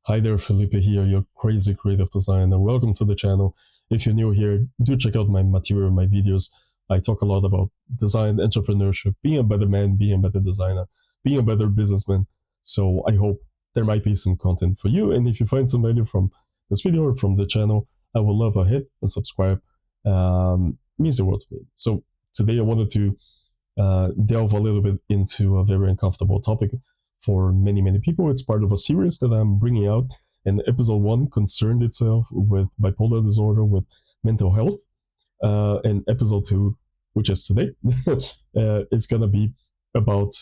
Hi there, Felipe here, your crazy creative designer. Welcome to the channel. If you're new here, do check out my material, my videos. I talk a lot about design, entrepreneurship, being a better man, being a better designer, being a better businessman. So I hope there might be some content for you. And if you find some value from this video or from the channel, I would love a hit and subscribe. Means the world to me. So today I wanted to delve a little bit into a very uncomfortable topic for many people. It's part of a series that I'm bringing out, and episode one concerned itself with bipolar disorder, with mental health, and episode two, which is today, it's gonna be about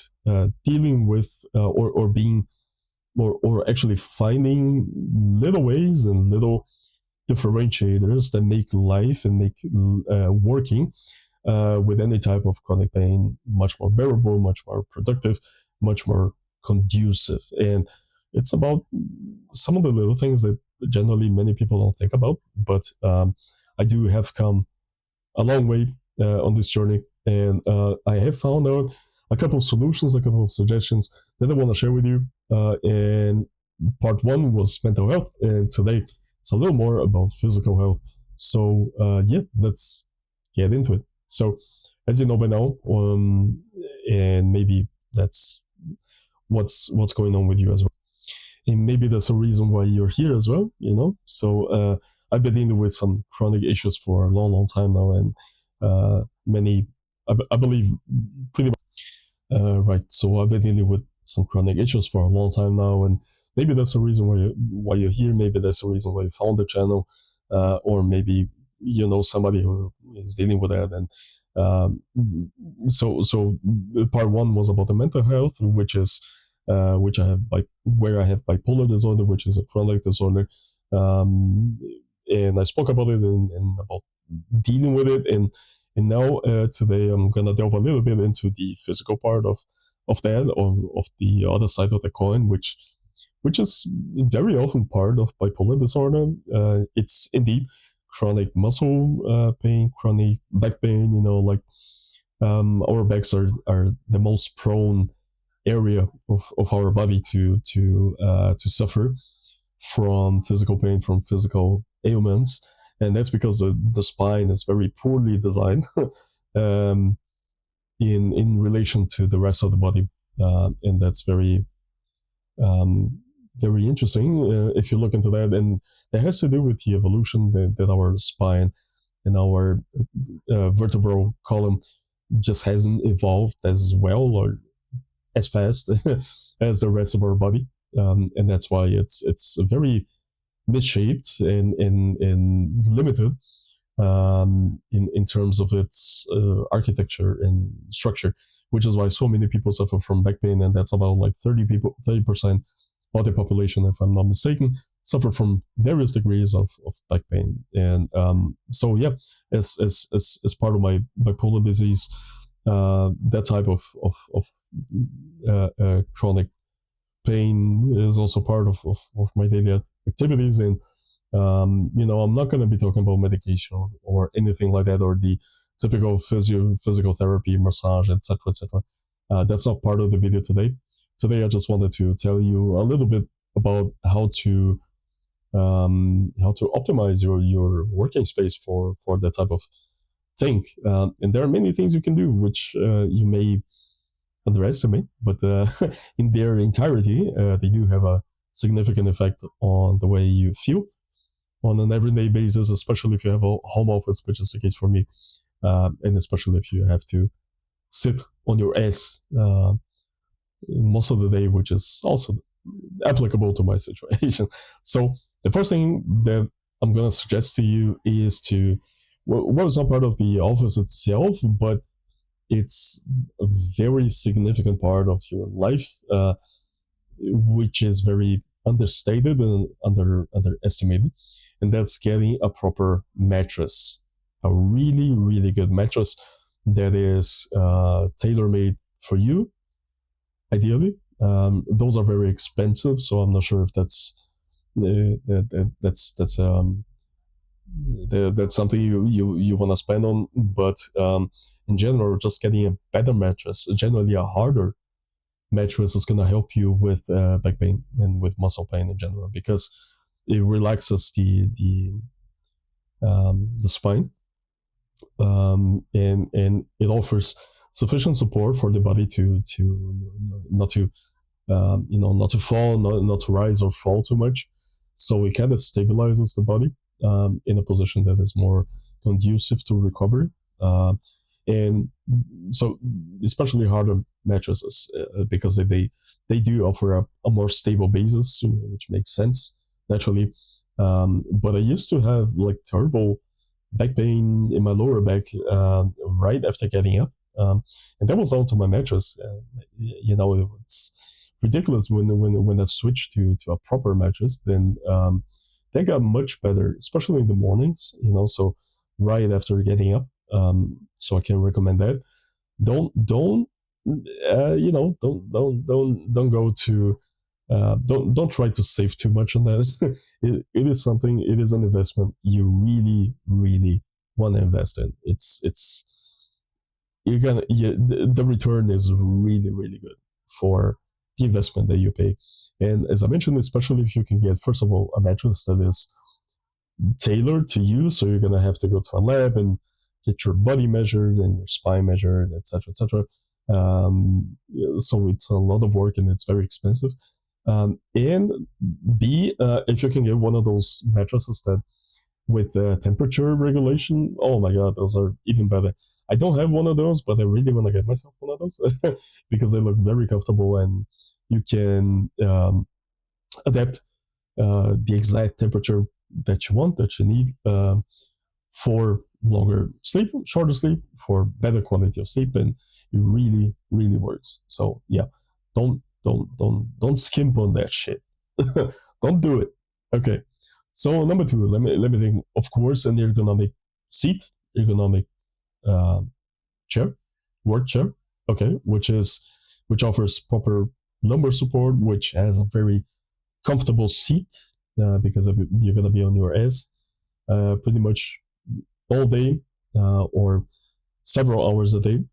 dealing with or being or actually finding little ways and little differentiators that make life and make working with any type of chronic pain much more bearable, much more productive, much more conducive. And it's about some of the little things that generally many people don't think about. But I do have come a long way on this journey, and I have found out a couple of solutions, a couple of suggestions that I want to share with you. And part one was mental health, and today it's a little more about physical health. So yeah, let's get into it. So as you know by now, and maybe that's what's going on with you as well, and maybe that's a reason why you're here as well. So I've been dealing with some chronic issues for a long time now, and many, I believe, pretty much. Right. So I've been dealing with some chronic issues for a long time now, and maybe that's the reason why you're here. Maybe that's the reason why you found the channel, or maybe you know somebody who is dealing with that. And so part one was about the mental health, which I have where I have bipolar disorder, which is a chronic disorder, and I spoke about it and about dealing with it. And now today I'm gonna delve a little bit into the physical part of that, or of the other side of the coin, which is very often part of bipolar disorder. It's indeed chronic muscle pain, chronic back pain. Like our backs are the most prone area of our body to suffer from physical pain, from physical ailments, and that's because the spine is very poorly designed um, in relation to the rest of the body, and that's um, very interesting if you look into that. And that has to do with the evolution that our spine and our vertebral column just hasn't evolved as well or as fast as the rest of our body, and that's why it's very misshaped and limited in terms of its architecture and structure, which is why so many people suffer from back pain, and that's about like 30% of the population, if I'm not mistaken, suffer from various degrees of back pain. And so yeah, as part of my bipolar disease, that type of chronic pain is also part of my daily activities. And I'm not going to be talking about medication or anything like that, or the typical physical therapy, massage, etc. That's not part of the video today. Today I just wanted to tell you a little bit about how to optimize your working space for that type of thing. And there are many things you can do which you may underestimate, but in their entirety, they do have a significant effect on the way you feel on an everyday basis, especially if you have a home office, which is the case for me, and especially if you have to sit on your ass most of the day, which is also applicable to my situation. So the first thing that I'm going to suggest to you is well, it's not part of the office itself, but it's a very significant part of your life, which is very understated and underestimated, and that's getting a proper mattress, a really good mattress that is tailor made for you, ideally. Those are very expensive, so I'm not sure if that's something you want to spend on. But in general, just getting a better mattress, generally a harder mattress is going to help you with back pain and with muscle pain in general, because it relaxes the spine, and it offers sufficient support for the body to not to not to fall, not to rise or fall too much. So it kind of stabilizes the body in a position that is more conducive to recovery. And so, especially harder mattresses, because they do offer a more stable basis, which makes sense naturally. But I used to have like terrible back pain in my lower back right after getting up, and that was down to my mattress. It's ridiculous when I switched to a proper mattress. Then they got much better, especially in the mornings. So right after getting up. So I can recommend that. Don't don't go to don't try to save too much on that. It is something. It is an investment you really want to invest in. It's you're gonna the return is really good for the investment that you pay. And as I mentioned, especially if you can get, first of all, a mattress that is tailored to you, so you're gonna have to go to a lab and get your body measured and your spine measured, etc., etc. So it's a lot of work and it's very expensive. And B, if you can get one of those mattresses that with temperature regulation, oh my god, those are even better. I don't have one of those, but I really want to get myself one of those because they look very comfortable, and you can adapt the exact temperature that you want, that you need, for longer sleep, shorter sleep, for better quality of sleep, and it really works. So yeah, don't skimp on that shit. Don't do it. Okay. So number two, let me think. Of course, an ergonomic seat, ergonomic uh, chair, work chair. Okay, which offers proper lumbar support, which has a very comfortable seat, because you're gonna be on your ass pretty much all day, or several hours a day.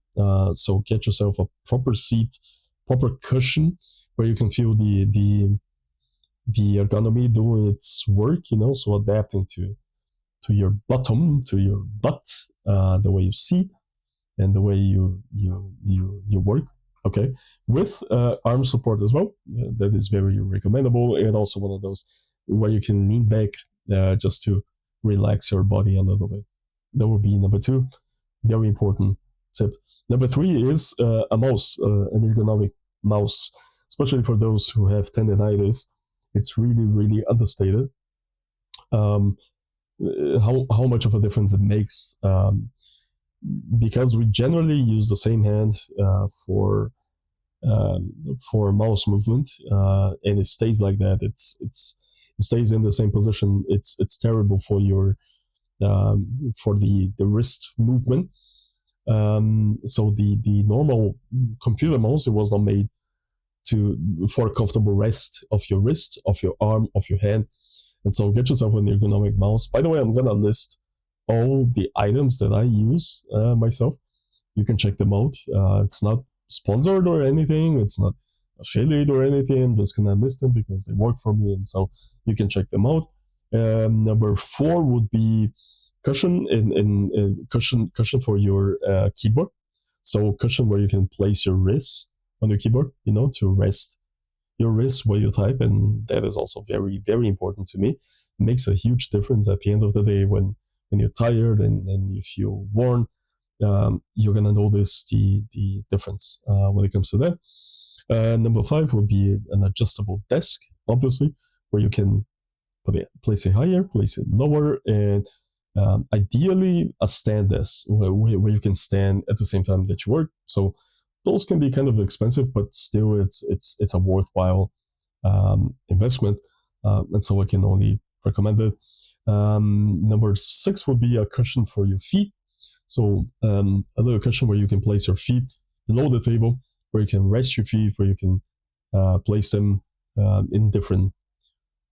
So get yourself a proper seat, proper cushion, where you can feel the ergonomy doing its work. So adapting to your bottom, to your butt, the way you sit and the way you work. Okay, with arm support as well. That is very recommendable, and also one of those where you can lean back just to relax your body a little bit. That would be number two. Very important tip. Number three is a mouse, an ergonomic mouse, especially for those who have tendonitis. It's really understated. Um, how much of a difference it makes, because we generally use the same hand for mouse movement, and it stays like that. It stays in the same position. It's terrible for your for the wrist movement. So the normal computer mouse, it was not made for a comfortable rest of your wrist, of your arm, of your hand. And so get yourself an ergonomic mouse. By the way, I'm gonna list all the items that I use myself. You can check them out. It's not sponsored or anything. It's not affiliate or anything. I'm just gonna list them because they work for me, and so you can check them out. Number four would be cushion and cushion for your keyboard. So cushion where you can place your wrists on your keyboard, to rest your wrists while you type, and that is also very important to me. It makes a huge difference at the end of the day when you're tired and you feel worn. You're gonna notice the difference when it comes to that. Number five would be an adjustable desk, obviously, where you can place it higher, place it lower, and ideally a stand desk where you can stand at the same time that you work. So those can be kind of expensive, but still it's a worthwhile investment, and so I can only recommend it. Number six would be a cushion for your feet. So a little cushion where you can place your feet below the table, where you can rest your feet, where you can place them in different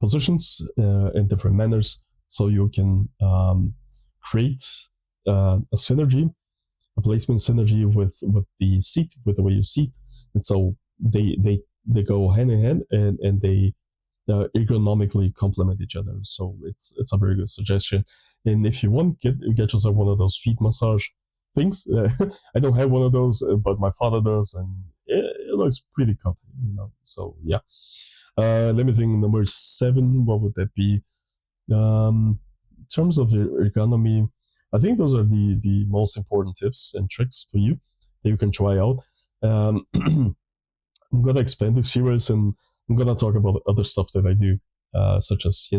positions, in different manners, so you can create a placement synergy with the seat, with the way you sit. And so they go hand in hand, and they ergonomically complement each other. So it's a very good suggestion. And if you want, get yourself one of those feet massage things. I don't have one of those, but my father does, and it looks pretty comfy, So yeah. Let me think. Number 7, what would that be? In terms of ergonomy, I think those are the most important tips and tricks for you that you can try out. I'm gonna expand this series, and I'm gonna talk about other stuff that I do, such as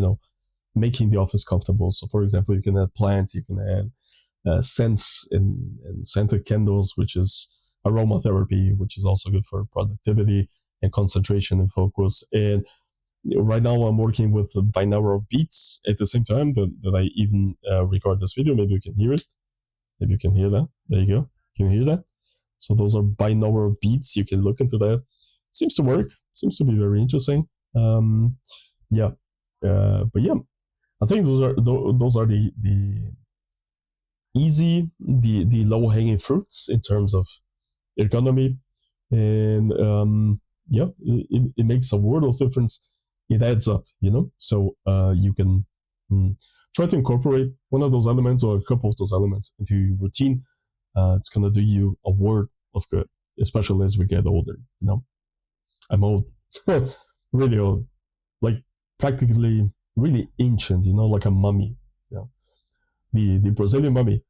making the office comfortable. So, for example, you can add plants, you can add scents and scented candles, which is aromatherapy, which is also good for productivity and concentration and focus. And right now, I'm working with binaural beats at the same time that I even record this video. Maybe you can hear it. Maybe you can hear that. There you go. Can you hear that? So those are binaural beats. You can look into that. Seems to work. Seems to be very interesting. Yeah. But yeah, I think those are the easy, the low hanging fruits in terms of ergonomy, and yeah, it makes a world of difference. It adds up, So you can try to incorporate one of those elements or a couple of those elements into your routine. It's gonna do you a world of good, especially as we get older. I'm old, really old, like practically really ancient. Like a mummy. The Brazilian mummy.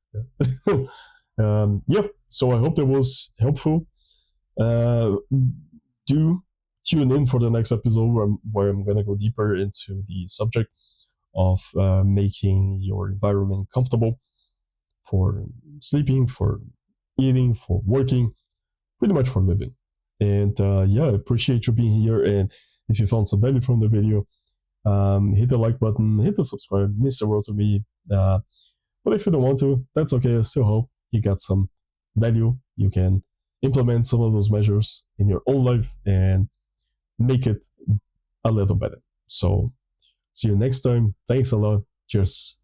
Yep. So I hope that was helpful. Do tune in for the next episode where I'm gonna go deeper into the subject of making your environment comfortable for sleeping, for eating, for working, pretty much for living. And yeah, I appreciate you being here. And if you found some value from the video, hit the like button, hit the subscribe, means the world to me. But if you don't want to, that's okay. I still hope you got some value. You can implement some of those measures in your own life and make it a little better. So see you next time. Thanks a lot. Cheers.